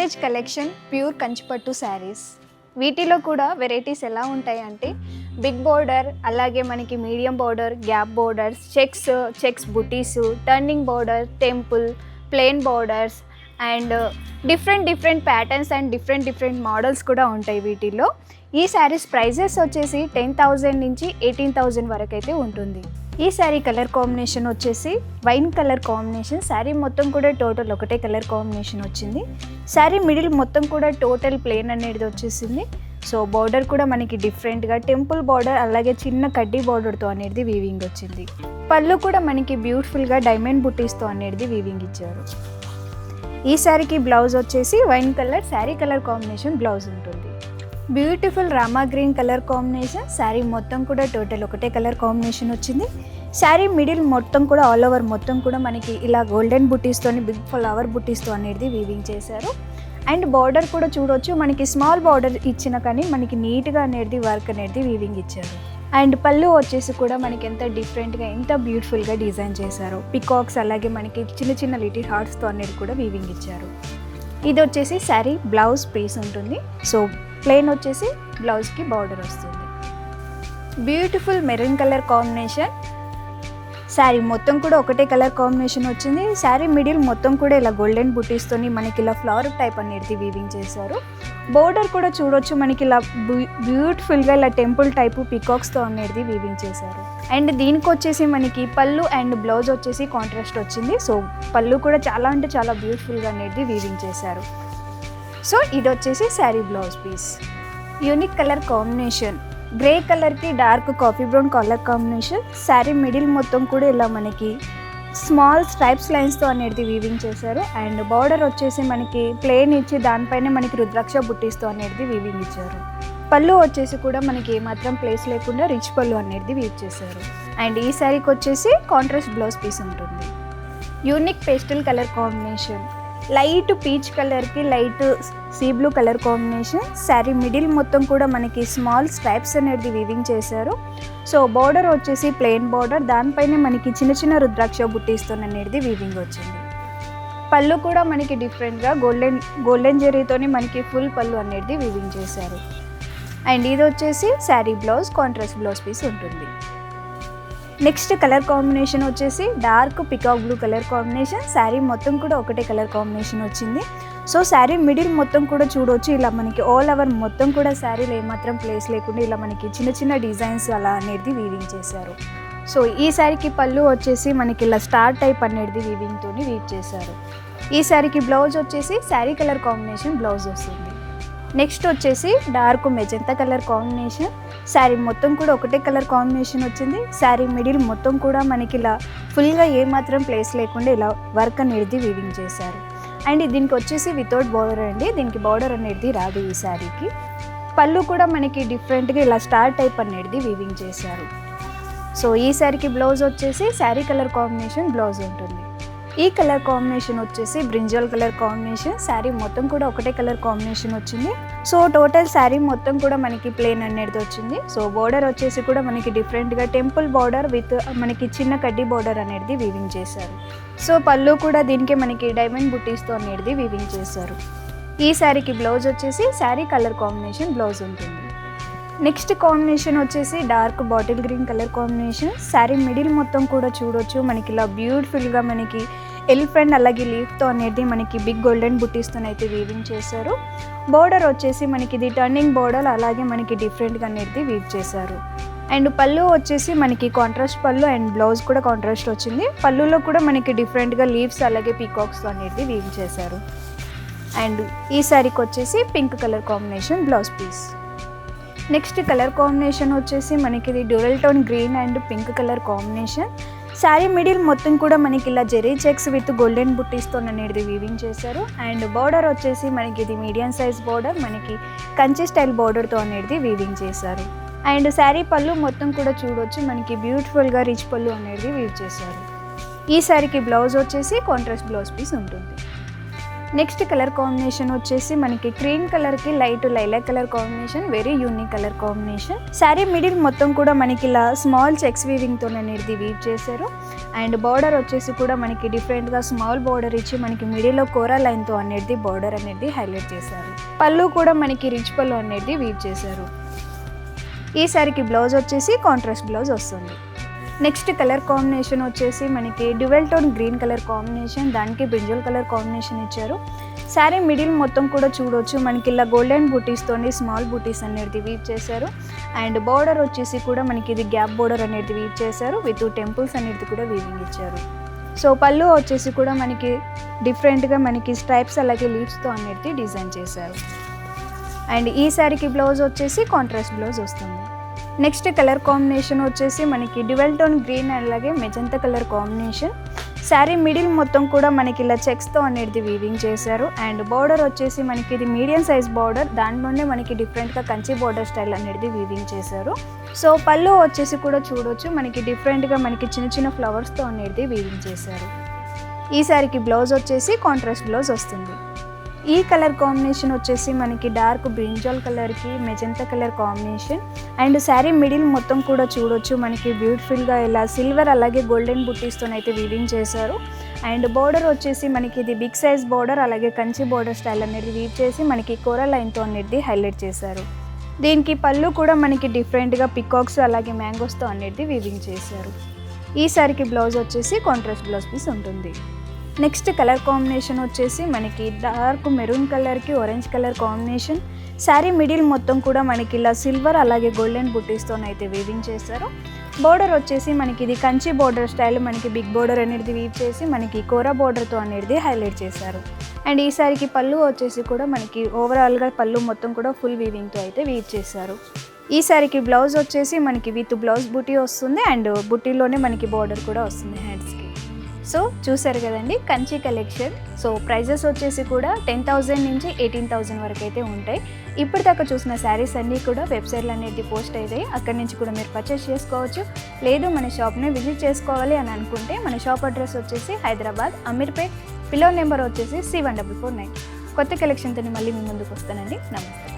Vintage collection pure కంచిపట్టు శారీస్. వీటిలో కూడా varieties ఎలా ఉంటాయి అంటే బిగ్ బోర్డర్, అలాగే మనకి medium border, gap borders, checks బుటీస్, turning border, temple, plain borders and different patterns and different models కూడా ఉంటాయి వీటిల్లో. ఈ శారీస్ ప్రైజెస్ వచ్చేసి 10,000 నుంచి 18,000 వరకు అయితే ఉంటుంది. ఈ శారీ కలర్ కాంబినేషన్ వచ్చేసి వైన్ కలర్ కాంబినేషన్. శారీ మొత్తం కూడా టోటల్ ఒకటే కలర్ కాంబినేషన్ వచ్చింది. శారీ మిడిల్ మొత్తం కూడా టోటల్ ప్లెయిన్ అనేది వచ్చేసింది. సో బార్డర్ కూడా మనకి డిఫరెంట్గా టెంపుల్ బార్డర్, అలాగే చిన్న కడ్డీ బార్డర్తో అనేది వీవింగ్ వచ్చింది. పళ్ళు కూడా మనకి బ్యూటిఫుల్గా డైమండ్ బుటీస్తో అనేది వీవింగ్ ఇచ్చారు. ఈ శారీకి బ్లౌజ్ వచ్చేసి wine colour sari colour combination blouse ఉంటుంది. Beautiful rama green colour combination. Sari మొత్తం కూడా టోటల్ ఒకటే కలర్ కాంబినేషన్ వచ్చింది. శారీ మిడిల్ మొత్తం కూడా ఆల్ ఓవర్ మొత్తం కూడా మనకి ఇలా గోల్డెన్ బుటీస్తోని బిగ్ ఫ్లవర్ బుటీస్తో అనేది వీవింగ్ చేశారు. అండ్ బార్డర్ కూడా చూడవచ్చు, మనకి స్మాల్ బార్డర్ ఇచ్చిన కానీ మనకి నీట్గా అనేది వర్క్ అనేది వీవింగ్ ఇచ్చారు. అండ్ పళ్ళు వచ్చేసి కూడా మనకి ఎంత డిఫరెంట్గా ఎంత బ్యూటిఫుల్గా డిజైన్ చేశారు. పికాక్స్ అలాగే మనకి చిన్న లిటిల్ హార్ట్స్తో అనేది కూడా వీవింగ్ ఇచ్చారు. ఇది వచ్చేసి శారీ బ్లౌజ్ పీస్ ఉంటుంది. సో ప్లెయిన్ వచ్చేసి బ్లౌజ్కి బార్డర్ వస్తుంది. Beautiful maroon colour combination. Sari మొత్తం కూడా ఒకటే కలర్ కాంబినేషన్ వచ్చింది. శారీ మిడిల్ మొత్తం కూడా ఇలా గోల్డెన్ బుటీస్తోని మనకి ఇలా ఫ్లవర్ టైప్ అనేది వీవింగ్ చేశారు. బోర్డర్ కూడా చూడొచ్చు, మనకి ఇలా బ్యూటిఫుల్గా ఇలా టెంపుల్ టైపు పికాక్స్తో అనేది వీవింగ్ చేశారు. అండ్ దీనికి వచ్చేసి మనకి పళ్ళు అండ్ బ్లౌజ్ వచ్చేసి కాంట్రాస్ట్ వచ్చింది. సో పళ్ళు కూడా చాలా అంటే చాలా బ్యూటిఫుల్గా అనేది వీవింగ్ చేశారు. సో ఇది వచ్చేసి sari blouse piece. Unique colour combination, grey కలర్కి dark coffee brown colour combination. Sari middle మొత్తం కూడా ఇలా మనకి స్మాల్ స్ట్రైప్స్ లైన్స్తో అనేది వీవింగ్ చేశారు. అండ్ బార్డర్ వచ్చేసి మనకి ప్లెయిన్ ఇచ్చి దానిపైన మనకి రుద్రాక్ష బుట్టీస్తో అనేది వీవింగ్ ఇచ్చారు. పళ్ళు వచ్చేసి కూడా మనకి ఏమాత్రం ప్లేస్ లేకుండా రిచ్ పళ్ళు అనేది వీవ్ చేశారు. అండ్ ఈ శారీకి వచ్చేసి కాంట్రాస్ట్ బ్లౌజ్ పీస్ ఉంటుంది. Unique pastel colour combination, light peach కలర్కి light sea blue colour combination. Sari middle మొత్తం కూడా మనకి స్మాల్ స్ట్రైప్స్ అనేది వీవింగ్ చేశారు. సో బార్డర్ వచ్చేసి ప్లెయిన్ బార్డర్, దానిపైన మనకి చిన్న రుద్రాక్ష బుట్టీస్తో అనేది వీవింగ్ వచ్చింది. పళ్ళు కూడా మనకి డిఫరెంట్గా గోల్డెన్ జరీతోని మనకి ఫుల్ పళ్ళు అనేది వీవింగ్ చేశారు. అండ్ ఇది వచ్చేసి sari blouse contrast blouse piece ఉంటుంది. నెక్స్ట్ కలర్ కాంబినేషన్ వచ్చేసి dark peacock blue colour combination. Sari మొత్తం కూడా ఒకటే కలర్ కాంబినేషన్ వచ్చింది. సో శారీ మిడిల్ మొత్తం కూడా చూడవచ్చు, ఇలా మనకి ఆల్ ఓవర్ మొత్తం కూడా శారీలో ఏమాత్రం ప్లేస్ లేకుండా ఇలా మనకి చిన్న డిజైన్స్ అలా అనేది వీవింగ్ చేశారు. సో ఈ శారీకి పళ్ళు వచ్చేసి మనకి ఇలా స్టార్ టైప్ అనేది వీవింగ్తో వీవ్ చేశారు. ఈ శారీకి బ్లౌజ్ వచ్చేసి శారీ కలర్ కాంబినేషన్ బ్లౌజ్ వస్తుంది. నెక్స్ట్ వచ్చేసి dark magenta colour combination. Sari మొత్తం కూడా ఒకటే కలర్ కాంబినేషన్ వచ్చింది. శారీ మిడిల్ మొత్తం కూడా మనకి ఇలా ఫుల్గా ఏమాత్రం ప్లేస్ లేకుండా ఇలా వర్క్ అనేది వీవింగ్ చేశారు. అండ్ దీనికి వచ్చేసి వితౌట్ బార్డర్ అండి, దీనికి బార్డర్ అనేది రాదు ఈ శారీకి. పళ్ళు కూడా మనకి డిఫరెంట్గా ఇలా స్టార్ టైప్ అనేది వీవింగ్ చేశారు. సో ఈ శారీకి బ్లౌజ్ వచ్చేసి శారీ కలర్ కాంబినేషన్ బ్లౌజ్ ఉంటుంది. ఈ కలర్ కాంబినేషన్ వచ్చేసి బ్రింజల్ కలర్ కాంబినేషన్. శారీ మొత్తం కూడా ఒకటే కలర్ కాంబినేషన్ వచ్చింది. సో టోటల్ శారీ మొత్తం కూడా మనకి ప్లెయిన్ అనేది వచ్చింది. సో బార్డర్ వచ్చేసి కూడా మనకి డిఫరెంట్గా టెంపుల్ బార్డర్ విత్ మనకి చిన్న కడ్డీ బార్డర్ అనేది వీవింగ్ చేశారు. సో పళ్ళు కూడా దీనికి మనకి డైమండ్ బుట్టీస్తో అనేది వీవింగ్ చేశారు. ఈ శారీకి బ్లౌజ్ వచ్చేసి శారీ కలర్ కాంబినేషన్ బ్లౌజ్ ఉంటుంది. నెక్స్ట్ కాంబినేషన్ వచ్చేసి dark bottle green colour combination. Sari middle మొత్తం కూడా చూడొచ్చు, మనకి ఇలా బ్యూటిఫుల్గా మనకి ఎలిఫెంట్ అలాగే లీఫ్తో అనేది మనకి బిగ్ గోల్డెన్ బుట్టీస్తో అయితే వీవింగ్ చేశారు. బార్డర్ వచ్చేసి మనకి ఇది టర్నింగ్ బార్డర్, అలాగే మనకి డిఫరెంట్గా అనేది వీవ్ చేశారు. అండ్ పళ్ళు వచ్చేసి మనకి కాంట్రాస్ట్ పళ్ళు అండ్ బ్లౌజ్ కూడా కాంట్రాస్ట్ వచ్చింది. పళ్ళులో కూడా మనకి డిఫరెంట్గా లీవ్స్ అలాగే పీకాక్స్తో అనేది వీవ్ చేశారు. అండ్ ఈ శారీకి వచ్చేసి pink colour combination blouse piece. Next colour combination వచ్చేసి మనకి ఇది dual tone green and pink colour combination. Sari middle మొత్తం కూడా మనకి ఇలా జెరీ చెక్స్ విత్ గోల్డెన్ బుట్టీస్తో అనేది వీవింగ్ చేశారు. అండ్ బార్డర్ వచ్చేసి మనకి ఇది మీడియం సైజ్ బార్డర్, మనకి కంచి స్టైల్ బార్డర్తో అనేది వీవింగ్ చేశారు. అండ్ శారీ పళ్ళు మొత్తం కూడా చూడవచ్చు, మనకి బ్యూటిఫుల్గా రిచ్ పళ్ళు అనేది వీవ్ చేశారు. ఈ శారీకి బ్లౌజ్ వచ్చేసి కాంట్రాస్ట్ బ్లౌజ్ పీస్ ఉంటుంది. నెక్స్ట్ కలర్ కాంబినేషన్ వచ్చేసి మనకి క్రీమ్ కలర్కి light lilac colour combination, very unique colour combination. Sari middle మొత్తం కూడా మనకి ఇలా స్మాల్ చెక్స్ వీవింగ్తో అనేది వీవ్ చేశారు. అండ్ బార్డర్ వచ్చేసి కూడా మనకి డిఫరెంట్గా స్మాల్ బార్డర్ ఇచ్చి మనకి మిడిల్లో కోరా లైన్తో అనేది బార్డర్ అనేది హైలైట్ చేశారు. పళ్ళు కూడా మనకి రిచ్ పళ్ళు అనేది వీవ్ చేశారు. ఈ శారీకి బ్లౌజ్ వచ్చేసి కాంట్రాస్ట్ బ్లౌజ్ వస్తుంది. నెక్స్ట్ కలర్ కాంబినేషన్ వచ్చేసి మనకి dual tone green colour combination, దానికి బ్రింజల్ కలర్ కాంబినేషన్ ఇచ్చారు. శారీ మిడిల్ మొత్తం కూడా చూడొచ్చు మనకి ఇలా గోల్డెన్ బూటీస్తోని స్మాల్ బూటీస్ అనేది వీవ్ చేశారు. అండ్ బార్డర్ వచ్చేసి కూడా మనకి ఇది గ్యాప్ బార్డర్ అనేది వీవ్ చేశారు. విత్ టెంపుల్స్ అనేది కూడా వీవింగ్ ఇచ్చారు. సో పళ్ళు వచ్చేసి కూడా మనకి డిఫరెంట్గా మనకి స్ట్రైప్స్ అలాగే లీవ్స్తో అనేది డిజైన్ చేశారు. అండ్ ఈ శారీకి బ్లౌజ్ వచ్చేసి కాంట్రాస్ట్ బ్లౌజ్ వస్తుంది. నెక్స్ట్ కలర్ కాంబినేషన్ వచ్చేసి మనకి డ్యువెల్ టోన్ గ్రీన్ అలాగే magenta colour combination. Sari middle మొత్తం కూడా మనకి ఇలా చెక్స్తో అనేది వీవింగ్ చేశారు. అండ్ బార్డర్ వచ్చేసి మనకి ఇది మీడియం సైజ్ బార్డర్, దాంట్లోనే మనకి డిఫరెంట్గా కంచి బార్డర్ స్టైల్ అనేది వీవింగ్ చేశారు. సో పళ్ళు వచ్చేసి కూడా చూడొచ్చు మనకి డిఫరెంట్గా మనకి చిన్న చిన్న ఫ్లవర్స్తో అనేది వీవింగ్ చేశారు. ఈ శారీకి బ్లౌజ్ వచ్చేసి కాంట్రాస్ట్ బ్లౌజ్ వస్తుంది. ఈ కలర్ కాంబినేషన్ వచ్చేసి మనకి డార్క్ బ్రింజాల్ కలర్కి magenta colour combination. And sari middle మొత్తం కూడా చూడొచ్చు మనకి బ్యూటిఫుల్గా ఇలా సిల్వర్ అలాగే గోల్డెన్ బుట్టీస్తోనైతే వీవింగ్ చేశారు. అండ్ బార్డర్ వచ్చేసి మనకి ఇది బిగ్ సైజ్ బార్డర్ అలాగే కంచి బార్డర్ స్టైల్ అనేది వీవ్ చేసి మనకి కోరా లైన్తో అనేది హైలైట్ చేశారు. దీనికి పళ్ళు కూడా మనకి డిఫరెంట్గా పికాక్స్ అలాగే మ్యాంగోస్తో అనేది వీవింగ్ చేశారు. ఈ శారీకి బ్లౌజ్ వచ్చేసి కాంట్రాస్ట్ బ్లౌజ్ పీస్ ఉంటుంది. నెక్స్ట్ కలర్ కాంబినేషన్ వచ్చేసి మనకి డార్క్ మెరూన్ కలర్కి orange colour combination. Sari middle మొత్తం కూడా మనకి ఇలా సిల్వర్ అలాగే గోల్డెన్ బుట్టీస్తోనైతే వీవింగ్ చేశారు. బార్డర్ వచ్చేసి మనకి ఇది కంచి బార్డర్ స్టైల్ మనకి బిగ్ బార్డర్ అనేది వీవ్ చేసి మనకి కోరా బార్డర్తో అనేది హైలైట్ చేశారు. అండ్ ఈ శారీకి పళ్ళు వచ్చేసి కూడా మనకి ఓవరాల్గా పళ్ళు మొత్తం కూడా ఫుల్ వీవింగ్తో అయితే వీవ్ చేశారు. ఈ శారీకి బ్లౌజ్ వచ్చేసి మనకి విత్ బ్లౌజ్ బుటీ వస్తుంది. అండ్ బుటీలోనే మనకి బార్డర్ కూడా వస్తుంది హ్యాండ్స్కి. సో చూసారు కదండి కంచి కలెక్షన్. సో ప్రైజెస్ వచ్చేసి కూడా 10,000 నుంచి 18,000 వరకు అయితే ఉంటాయి. ఇప్పటిదాకా చూసిన శారీస్ అన్నీ కూడా వెబ్సైట్లో అనేది పోస్ట్ అవుతాయి. అక్కడి నుంచి కూడా మీరు పర్చేస్ చేసుకోవచ్చు. లేదు మన షాప్ని విజిట్ చేసుకోవాలి అని అనుకుంటే మన షాప్ అడ్రస్ వచ్చేసి హైదరాబాద్ అమీర్పేట్, పిల్లో నెంబర్ వచ్చేసి C1449. కొత్త కలెక్షన్తో మళ్ళీ మీ ముందుకు వస్తానండి. నమస్తే.